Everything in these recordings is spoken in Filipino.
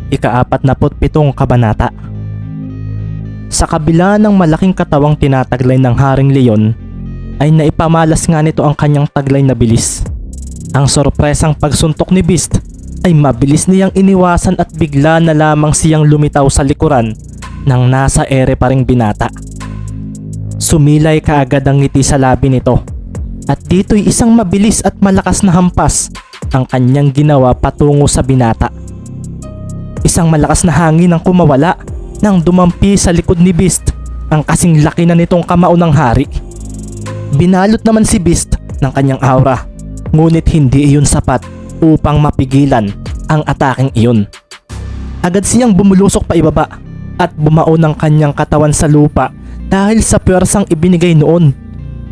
ika-47 kabanata. Sa kabila ng malaking katawang tinataglay ng Haring Leon, ay naipamalas nga nito ang kanyang taglay na bilis. Ang sorpresang pagsuntok ni Beast ay mabilis niyang iniwasan at bigla na lamang siyang lumitaw sa likuran ng nasa ere pa ring binata. Sumilay kaagad ang ngiti sa labi nito at dito'y isang mabilis at malakas na hampas ang kanyang ginawa patungo sa binata. Isang malakas na hangin ang kumawala nang dumampi sa likod ni Beast ang kasing laki na nitong kamao ng hari. Binalot naman si Beast ng kanyang aura, ngunit hindi iyon sapat upang mapigilan ang ataking iyon. Agad siyang bumulusok pa ibaba at bumao ng kanyang katawan sa lupa dahil sa puwersang ibinigay noon.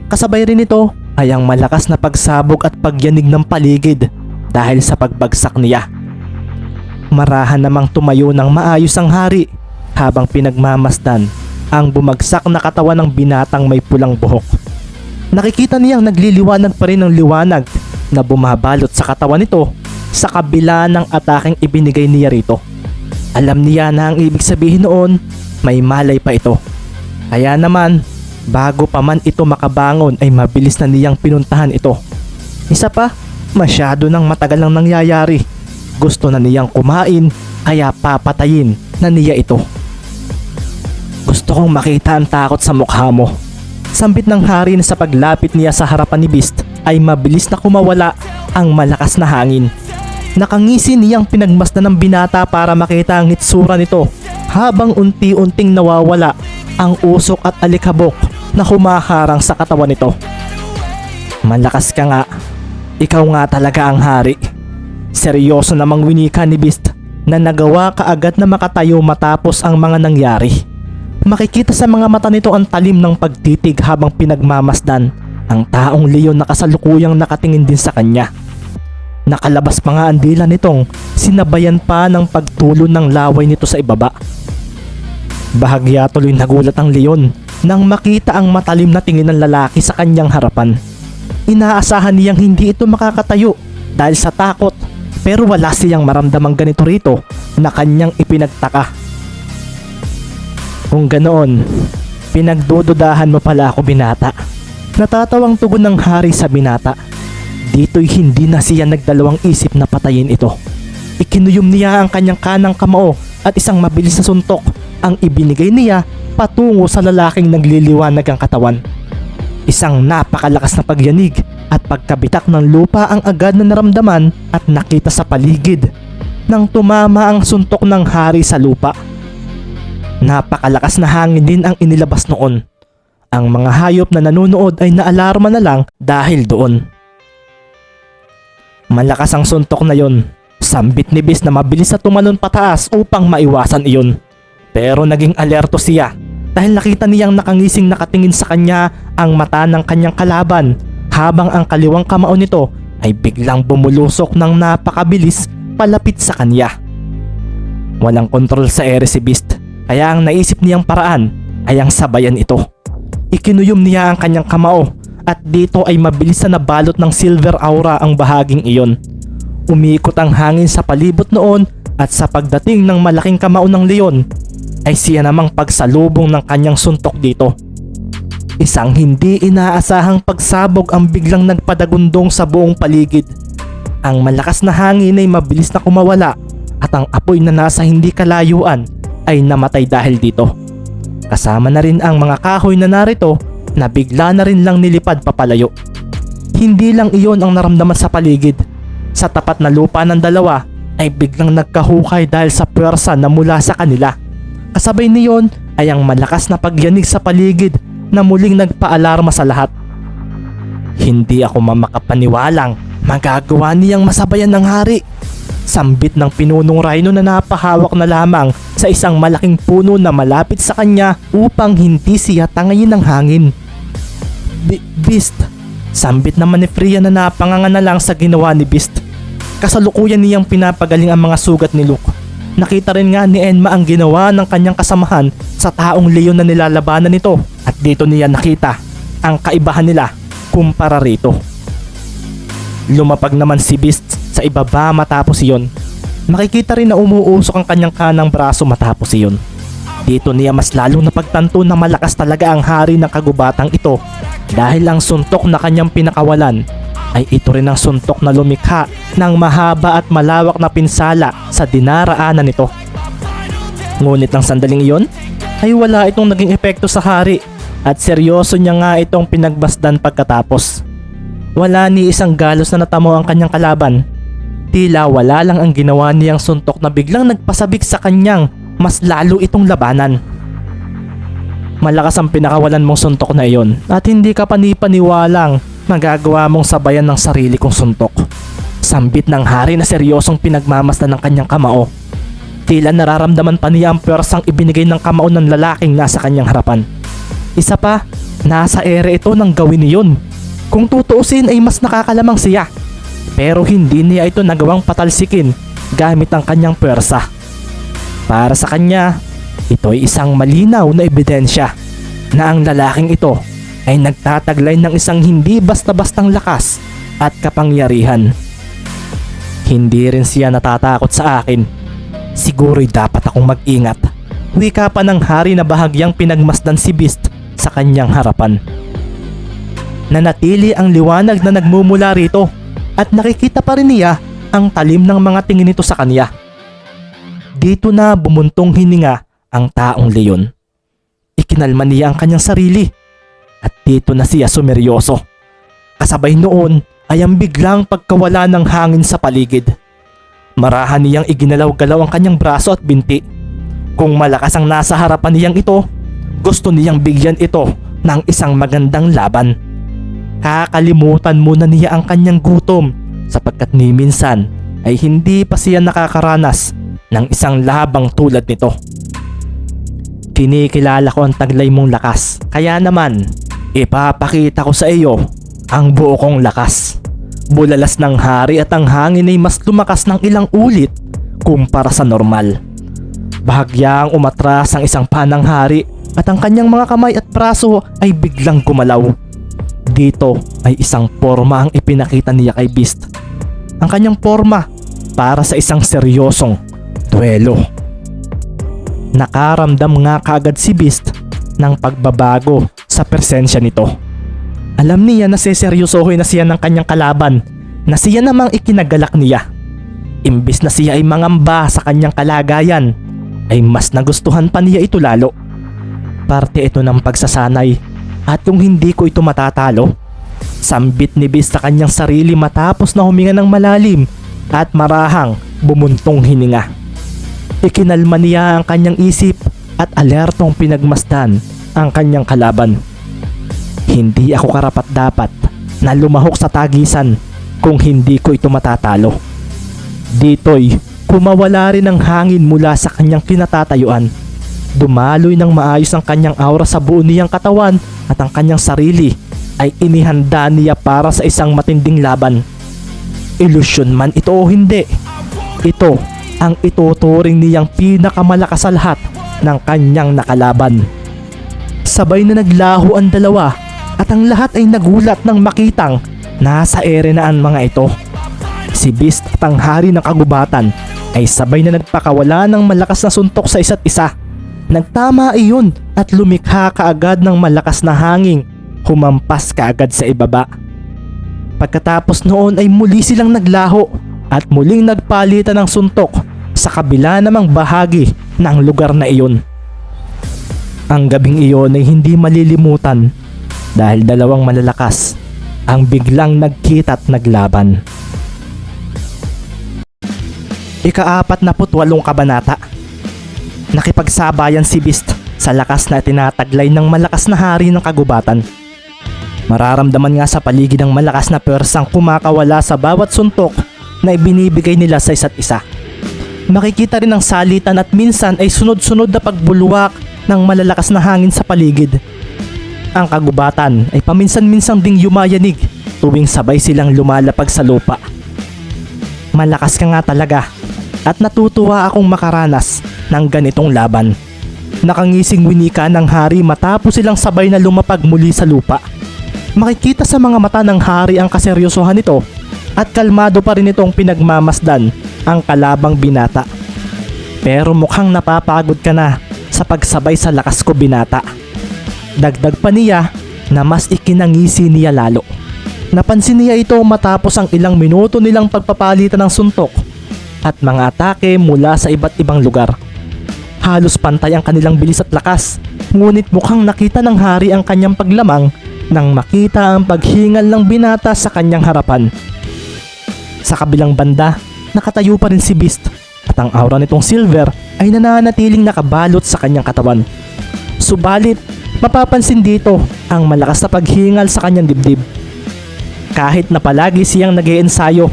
Kasabay rin ito ay ang malakas na pagsabog at pagyanig ng paligid dahil sa pagbagsak niya. Marahan namang tumayo ng maayos ang hari habang pinagmamasdan ang bumagsak na katawan ng binatang may pulang buhok. Nakikita niyang nagliliwanag pa rin ang liwanag na bumabalot sa katawan nito sa kabila ng ataking ibinigay niya rito. Alam niya na ang ibig sabihin noon, may malay pa ito. Kaya naman, bago pa man ito makabangon ay mabilis na niyang pinuntahan ito. Isa pa, masyado nang matagal nang nangyayari. Gusto na niyang kumain kaya papatayin na niya ito. Gusto kong makita ang takot sa mukha mo. Sambit ng hari na sa paglapit niya sa harapan ni Beast ay mabilis na kumawala ang malakas na hangin. Nakangisi niyang pinagmasdan ng binata para makita ang hitsura nito habang unti-unting nawawala ang usok at alikabok na humaharang sa katawan nito. Malakas ka nga. Ikaw nga talaga ang hari. Seryoso namang winika ni Beast na nagawa kaagad na makatayo matapos ang mga nangyari. Makikita sa mga mata nito ang talim ng pagtitig habang pinagmamasdan ang taong Leon na kasalukuyang nakatingin din sa kanya. Nakalabas pa nga ang dila nitong sinabayan pa ng pagtulo ng laway nito sa ibaba. Bahagya tuloy nagulat ang Leon nang makita ang matalim na tingin ng lalaki sa kanyang harapan. Inaasahan niyang hindi ito makakatayo dahil sa takot, pero wala siyang maramdamang ganito rito na kanyang ipinagtaka. Kung ganoon, pinagdududahan mo pala ako, binata. Natatawang tugon ng hari sa binata. Dito'y hindi na siya nagdalawang isip na patayin ito. Ikinuyom niya ang kanyang kanang kamao at isang mabilis na suntok ang ibinigay niya patungo sa lalaking nagliliwanag ang katawan. Isang napakalakas na pagyanig at pagkabitak ng lupa ang agad na naramdaman at nakita sa paligid nang tumama ang suntok ng hari sa lupa. Napakalakas na hangin din ang inilabas noon. Ang mga hayop na nanunood ay naalarma na lang dahil doon. Malakas ang suntok na yon. Sambit ni Beast na mabilis na tumalon pataas upang maiwasan iyon. Pero naging alerto siya dahil nakita niyang nakangising nakatingin sa kanya ang mata ng kanyang kalaban habang ang kaliwang kamao nito ay biglang bumulusok ng napakabilis palapit sa kanya. Walang kontrol sa ere si Beast, kaya ang naisip niyang paraan ay ang sabayan ito. Ikinuyom niya ang kanyang kamao at dito ay mabilis na nabalot ng silver aura ang bahaging iyon. Umiikot ang hangin sa palibot noon at sa pagdating ng malaking kamao ng Leon ay siya namang pagsalubong ng kanyang suntok dito. Isang hindi inaasahang pagsabog ang biglang nagpadagundong sa buong paligid. Ang malakas na hangin ay mabilis na kumawala at ang apoy na nasa hindi kalayuan ay namatay dahil dito. Kasama na rin ang mga kahoy na narito na bigla na rin lang nilipad papalayo. Hindi lang iyon ang naramdaman sa paligid. Sa tapat na lupa ng dalawa ay biglang nagkahukay dahil sa puwersa na mula sa kanila. Kasabay niyon ay ang malakas na pagyanig sa paligid na muling nagpaalarma sa lahat. Hindi ako mamakapaniwalang magagawa niyang masabayan ng hari. Sambit ng pinunong rhino na napahawak na lamang sa isang malaking puno na malapit sa kanya upang hindi siya tangayin ng hangin. Beast, sambit naman ni Freya na napanganga na lang sa ginawa ni Beast. Kasalukuyan niyang pinapagaling ang mga sugat ni Luke. Nakita rin nga ni Enma ang ginawa ng kanyang kasamahan sa taong Leon na nilalabanan nito at dito niya nakita ang kaibahan nila kumpara rito. Lumapag naman si Beast sa ibaba matapos iyon. Makikita rin na umuusok ang kanyang kanang braso matapos iyon. Dito niya mas lalong napagtanto na malakas talaga ang hari ng kagubatang ito dahil ang suntok na kanyang pinakawalan ay ito rin ang suntok na lumikha ng mahaba at malawak na pinsala sa dinaraanan nito. Ngunit ang sandaling iyon ay wala itong naging epekto sa hari at seryoso niya nga itong pinagbasdan pagkatapos. Wala ni isang galos na natamo ang kanyang kalaban. Tila wala lang ang ginawa niyang suntok na biglang nagpasabik sa kanyang mas lalo itong labanan. Malakas ang pinakawalan mong suntok na iyon at hindi ka panipaniwalang magagawa mong sabayan ng sarili kong suntok. Sambit ng hari na seryosong pinagmamasdan ng kanyang kamao. Tila nararamdaman pa niya ang pwersang ibinigay ng kamao ng lalaking nasa kanyang harapan. Isa pa, nasa ere ito nang gawin niyon. Kung tutuusin ay mas nakakalamang siya. Pero hindi niya ito nagawang patalsikin gamit ang kanyang pwersa. Para sa kanya, ito ay isang malinaw na ebidensya na ang lalaking ito ay nagtataglay ng isang hindi basta-bastang lakas at kapangyarihan. Hindi rin siya natatakot sa akin. Siguro'y dapat akong mag-ingat. Wika pa ng hari na bahagyang pinagmasdan si Beast sa kanyang harapan. Nanatili ang liwanag na nagmumula rito at nakikita pa rin niya ang talim ng mga tingin nito sa kanya. Dito na bumuntong hininga ang taong leyon. Ikinalma niya ang kanyang sarili at dito na siya sumeryoso. Kasabay noon ay ang biglang pagkawala ng hangin sa paligid. Marahan niyang iginalaw-galaw ang kanyang braso at binti. Kung malakas ang nasa harapan niyang ito, gusto niyang bigyan ito ng isang magandang laban. Kakalimutan muna niya ang kanyang gutom sapagkat ni minsan ay hindi pa siya nakakaranas ng isang labang tulad nito. Kinikilala ko ang taglay mong lakas, kaya naman ipapakita ko sa iyo ang buo kong lakas. Bulalas ng hari at ang hangin ay mas lumakas ng ilang ulit kumpara sa normal. Bahagyang umatras ang isang panang hari at ang kanyang mga kamay at braso ay biglang gumalaw. Dito ay isang porma ang ipinakita niya kay Beast. Ang kanyang porma para sa isang seryosong duelo. Nakaramdam nga kaagad si Beast ng pagbabago sa presensya nito. Alam niya na seseryosohin na siya ng kanyang kalaban na siya namang ikinagalak niya. Imbis na siya ay mangamba sa kanyang kalagayan, ay mas nagustuhan pa niya ito lalo. Parte ito ng pagsasanay at kung hindi ko ito matatalo, sambit ni Beast sa kanyang sarili matapos na huminga ng malalim at marahang bumuntong hininga. Ikinalma niya ang kanyang isip at alertong pinagmasdan ang kanyang kalaban. Hindi ako karapat-dapat na lumahok sa tagisan kung hindi ko ito matatalo. Dito'y kumawala rin ang hangin mula sa kanyang kinatatayuan. Dumaloy ng maayos ang kanyang aura sa buo niyang katawan at ang kanyang sarili ay inihanda niya para sa isang matinding laban. Ilusyon man ito o hindi, ito ang ituturing niyang pinakamalakas sa lahat ng kanyang nakalaban. Sabay na naglaho ang dalawa at ang lahat ay nagulat nang makitang nasa ere na ang mga ito. Si Beast at ang hari ng kagubatan ay sabay na nagpakawala ng malakas na suntok sa isa't isa. Nagtama iyon at lumikha kaagad ng malakas na hangin, humampas kaagad sa ibaba. Pagkatapos noon ay muli silang naglaho at muling nagpalitan ng suntok sa kabila namang bahagi ng lugar na iyon. Ang gabing iyon ay hindi malilimutan dahil dalawang malalakas ang biglang nagkita at naglaban. Ika-48 kabanata. Nakipagsabayan si Beast sa lakas na tinataglay ng malakas na hari ng kagubatan. Mararamdaman nga sa paligid ang malakas na pwersang kumakawala sa bawat suntok na ibinibigay nila sa isa't isa. Makikita rin ang salitan at minsan ay sunod-sunod na pagbulwak ng malalakas na hangin sa paligid. Ang kagubatan ay paminsan-minsang ding yumayanig tuwing sabay silang lumalapag sa lupa. Malakas ka nga talaga at natutuwa akong makaranas ng ganitong laban. Nakangising winika ng hari matapos silang sabay na lumapag muli sa lupa. Makikita sa mga mata ng hari ang kaseryosohan nito at kalmado pa rin itong pinagmamasdan ang kalabang binata. Pero mukhang napapagod ka na sa pagsabay sa lakas ko, binata. Dagdag pa niya na mas ikinangisi niya lalo. Napansin niya ito matapos ang ilang minuto nilang pagpapalitan ng suntok at mga atake mula sa iba't ibang lugar. Halos pantay ang kanilang bilis at lakas, ngunit mukhang nakita ng hari ang kanyang paglamang nang makita ang paghingal ng binata sa kanyang harapan. Sa kabilang banda, nakatayo pa rin si Beast at ang aura nitong Silver ay nananatiling nakabalot sa kanyang katawan. Subalit, mapapansin dito ang malakas na paghingal sa kanyang dibdib. Kahit na palagi siyang nag-iensayo,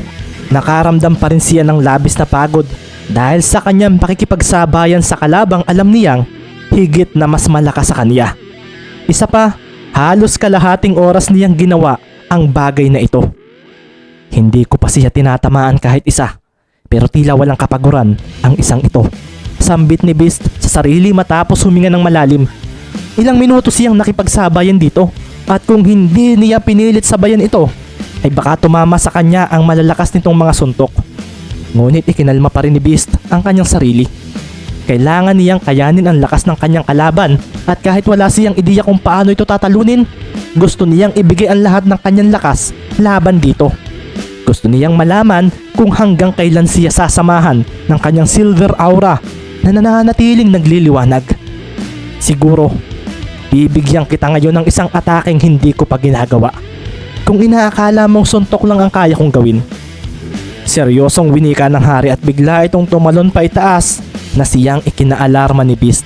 nakaramdam pa rin siya ng labis na pagod dahil sa kanyang pakikipagsabayan sa kalabang alam niyang higit na mas malakas sa kanya. Isa pa, halos kalahating oras niyang ginawa ang bagay na ito. Hindi ko pa siya tinatamaan kahit isa, pero tila walang kapaguran ang isang ito. Sambit ni Beast sa sarili matapos huminga ng malalim. Ilang minuto siyang nakipagsabayan dito at kung hindi niya pinilit sabayan ito, ay baka tumama sa kanya ang malalakas nitong mga suntok. Ngunit ikinalma pa rin ni Beast ang kanyang sarili. Kailangan niyang kayanin ang lakas ng kanyang kalaban at kahit wala siyang ideya kung paano ito tatalunin, gusto niyang ibigay ang lahat ng kanyang lakas laban dito. Gusto niyang malaman kung hanggang kailan siya sasamahan ng kanyang silver aura na nananatiling nagliliwanag. Siguro, bibigyan kita ngayon ng isang atakeng hindi ko pa ginagawa. Kung inaakala mong suntok lang ang kaya kong gawin. Seryosong winika ng hari at bigla itong tumalon pa itaas na siyang ikinaalarma ni Beast.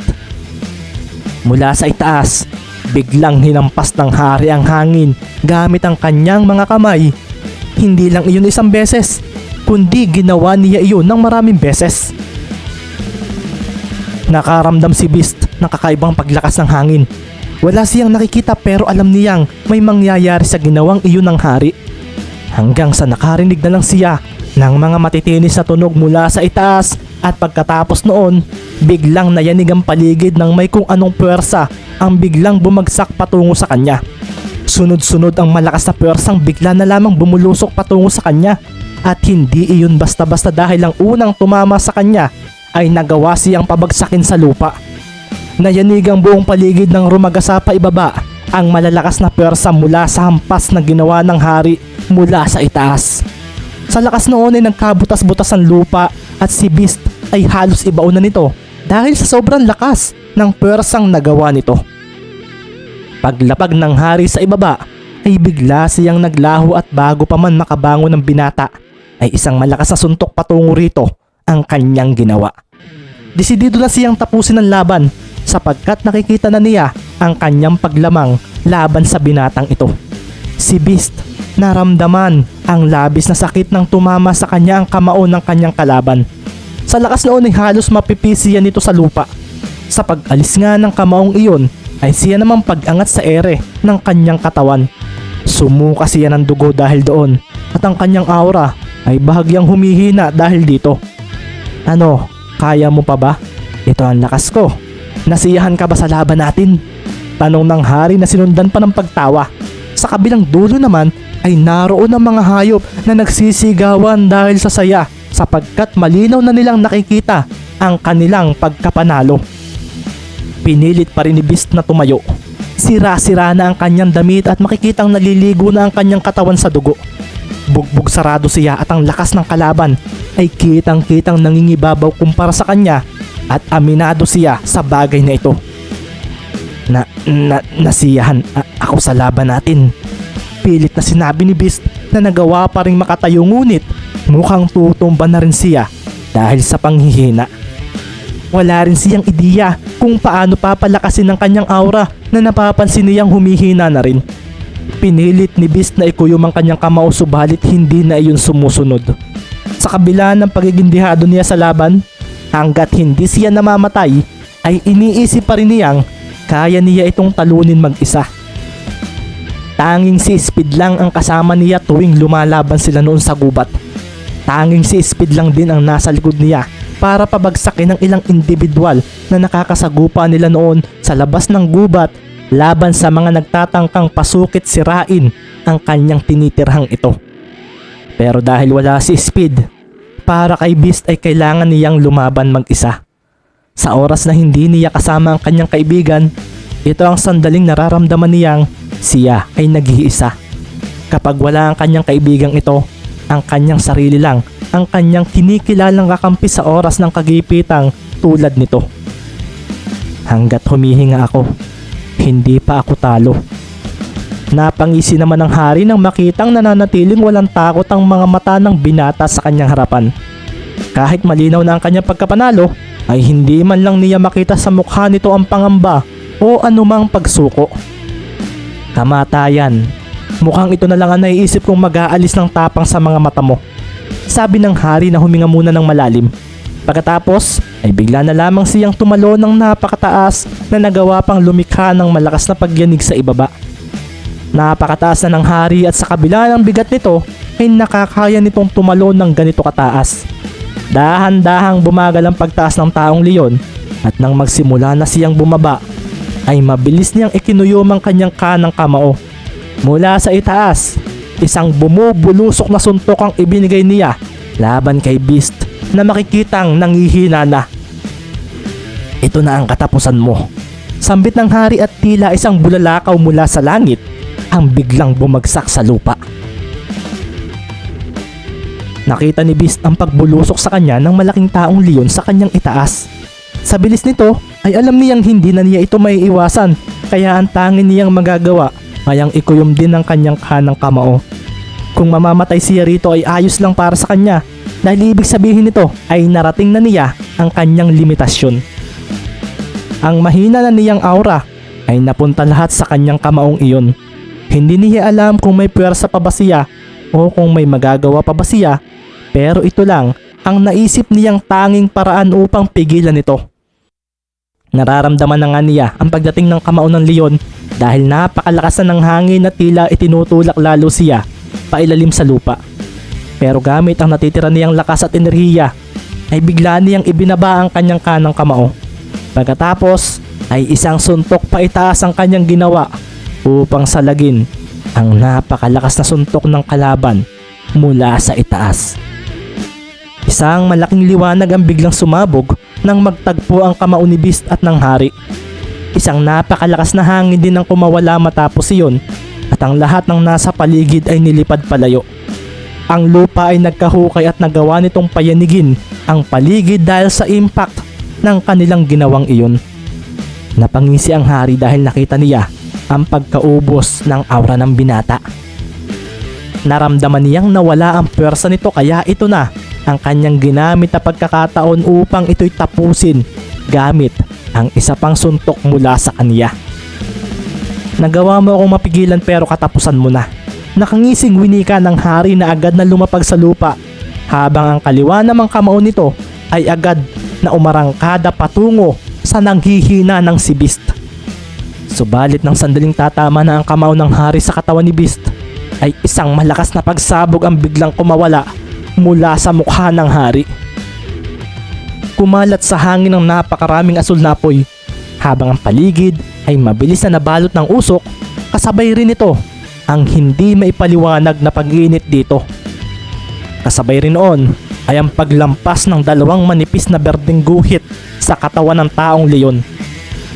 Mula sa itaas, biglang hinampas ng hari ang hangin gamit ang kanyang mga kamay. Hindi lang iyon isang beses, kundi ginawa niya iyon ng maraming beses. Nakaramdam si Beast ng kakaibang paglakas ng hangin. Wala siyang nakikita pero alam niyang may mangyayari sa ginawang iyon ng hari. Hanggang sa nakarinig na lang siya ng mga matitinis na tunog mula sa itaas at pagkatapos noon, biglang nayanig ang paligid ng may kung anong puwersa ang biglang bumagsak patungo sa kanya. Sunod-sunod ang malakas na puwersang bigla na lamang bumulusok patungo sa kanya at hindi iyon basta-basta dahil ang unang tumama sa kanya ay nagawa siyang pabagsakin sa lupa. Nayanig ang buong paligid ng rumagasa pa ibaba ang malalakas na puwersa mula sa hampas na ginawa ng hari mula sa itaas. Sa lakas noon ay nagkabutas-butas ang lupa at si Beast ay halos ibaon na nito dahil sa sobrang lakas ng puwersang nagawa nito. Paglapag ng hari sa ibaba ay bigla siyang naglaho at bago pa man makabangon ng binata ay isang malakas na suntok patungo rito ang kanyang ginawa. Desidido na siyang tapusin ang laban sapagkat nakikita na niya ang kanyang paglamang laban sa binatang ito. Si Beast naramdaman ang labis na sakit nang tumama sa kanya ang kamao ng kanyang kalaban. Sa lakas noon ay halos mapipisi yan nito sa lupa. Sa pag-alis nga ng kamaong iyon ay siya namang pag-angat sa ere ng kanyang katawan. Sumuka siya ng dugo dahil doon at ang kanyang aura ay bahagyang humihina dahil dito. Ano, kaya mo pa ba? Ito ang lakas ko. Nasiyahan ka ba sa laban natin? Tanong ng hari na sinundan pa ng pagtawa. Sa kabilang dulo naman ay naroon ang mga hayop na nagsisigawan dahil sa saya sapagkat malinaw na nilang nakikita ang kanilang pagkapanalo. Pinilit pa rin ni Beast na tumayo. Sira-sira na ang kanyang damit at makikitang naliligo na ang kanyang katawan sa dugo. Bugbog sarado siya at ang lakas ng kalaban ay kitang-kitang nangingibabaw kumpara sa kanya at aminado siya sa bagay na ito. Nasiyahan ako sa laban natin. Pilit na sinabi ni Beast na nagawa pa rin makatayo ngunit mukhang tutumba na rin siya dahil sa panghihina. Wala rin siyang ideya kung paano papalakasin ang kanyang aura na napapansin niyang humihina na rin. Pinilit ni Beast na ikuyom ang kanyang kamao subalit hindi na iyon sumusunod. Sa kabila ng pagigindihado niya sa laban, hanggat hindi siya namamatay ay iniisip pa rin niyang kaya niya itong talunin mag-isa. Tanging si Speed lang ang kasama niya tuwing lumalaban sila noon sa gubat. Tanging si Speed lang din ang nasa likod niya para pabagsakin ng ilang individual na nakakasagupa nila noon sa labas ng gubat laban sa mga nagtatangkang pasukit sirain ang kanyang tinitirhang ito. Pero dahil wala si Speed, para kay Beast ay kailangan niyang lumaban mag-isa. Sa oras na hindi niya kasama ang kanyang kaibigan, ito ang sandaling nararamdaman niyang siya ay nag-iisa. Kapag wala ang kanyang kaibigang ito, ang kanyang sarili lang ang kanyang kinikilalang kakampi sa oras ng kagipitang tulad nito. Hanggat humihinga ako, hindi pa ako talo. Napangisi naman ng hari nang makitang nananatiling walang takot ang mga mata ng binata sa kanyang harapan. Kahit malinaw na ang kanyang pagkapanalo, ay hindi man lang niya makita sa mukha nito ang pangamba o anumang pagsuko. Kamatayan. Mukhang ito na lang ang naiisip kong mag-aalis ng tapang sa mga mata mo, sabi ng hari na huminga muna ng malalim. Pagkatapos ay bigla na lamang siyang tumalo ng napakataas na nagawa pang lumikha ng malakas na pagyanig sa ibaba. Napakataas na ng hari at sa kabila ng bigat nito ay nakakaya nitong tumalo ng ganito kataas. Dahan-dahang bumagal ang pagtaas ng taong leon at nang magsimula na siyang bumaba ay mabilis niyang ikinuyom ang kanyang kanang kamao. Mula sa itaas, isang bumubulusok na suntok ang ibinigay niya laban kay Beast na makikitang nangihina na. Ito na ang katapusan mo. Sambit ng hari at tila isang bulalakaw mula sa langit ang biglang bumagsak sa lupa. Nakita ni Beast ang pagbulusok sa kanya ng malaking taong leon sa kanyang itaas. Sa bilis nito ay alam niyang hindi na niya ito maiiwasan, kaya ang tanging niyang magagawa ay ang ikuyom din ng kanyang kanang kamao. Kung mamamatay siya rito ay ayos lang para sa kanya, dahil ibig sabihin nito ay narating na niya ang kanyang limitasyon. Ang mahina na niyang aura ay napunta lahat sa kanyang kamaong iyon. Hindi niya alam kung may puwersa pa ba siya o kung may magagawa pa ba siya, pero ito lang ang naisip niyang tanging paraan upang pigilan ito. Nararamdaman na nga niya ang pagdating ng kamao ng leon dahil napakalakas na ng hangin na tila itinutulak lalo siya pailalim sa lupa. Pero gamit ang natitira niyang lakas at enerhiya ay bigla niyang ibinaba ang kanyang kanang kamao. Pagkatapos ay isang suntok pa itaas ang kanyang ginawa upang salagin ang napakalakas na suntok ng kalaban mula sa itaas. Isang malaking liwanag ang biglang sumabog nang magtagpo ang kamao ni Beast at ng hari. Isang napakalakas na hangin din ang kumawala matapos iyon at ang lahat ng nasa paligid ay nilipad palayo. Ang lupa ay nagkahukay at nagawa nitong payanigin ang paligid dahil sa impact ng kanilang ginawang iyon. Napangisi ang hari dahil nakita niya ang pagkaubos ng aura ng binata. Naramdaman niyang nawala ang pwersa nito kaya ito na ang kanyang ginamit na pagkakataon upang ito'y tapusin gamit ang isa pang suntok mula sa kanya. Nagawa mo akong mapigilan pero katapusan mo na. Nakangising winika ng hari na agad na lumapag sa lupa habang ang kaliwa namang kamao nito ay agad na umarangkada patungo sa nanghihina ng si Beast. Subalit ng sandaling tatama na ang kamao ng hari sa katawan ni Beast ay isang malakas na pagsabog ang biglang kumawala mula sa mukha ng hari. Kumalat sa hangin ng napakaraming asul na apoy habang ang paligid ay mabilis na nabalot ng usok, kasabay rin ito ang hindi maipaliwanag na pag-init dito. Kasabay rin noon ay ang paglampas ng dalawang manipis na berdeng guhit sa katawan ng taong leon.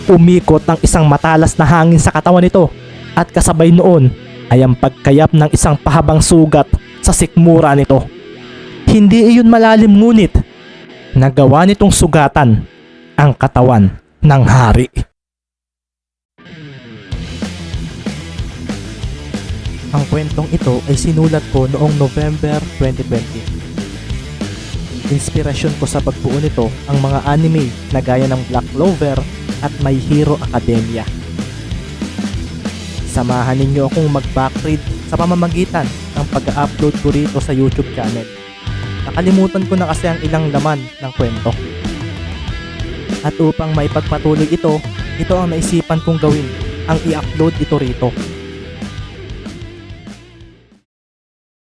Umikot ang isang matalas na hangin sa katawan nito at kasabay noon ay ang pagkayap ng isang pahabang sugat sa sikmura nito. Hindi iyon malalim ngunit nagawa nitong sugatan ang katawan ng hari. Ang kwentong ito ay sinulat ko noong November 2020. Inspirasyon ko sa pagbuo nito ang mga anime na gaya ng Black Clover at My Hero Academia. Samahan ninyo akong mag-backread sa pamamagitan ng pag-upload ko rito sa YouTube channel. Nakalimutan ko na kasi ang ilang laman ng kwento. At upang maipagpatuloy ito ang naisipan kong gawin, ang i-upload ito rito.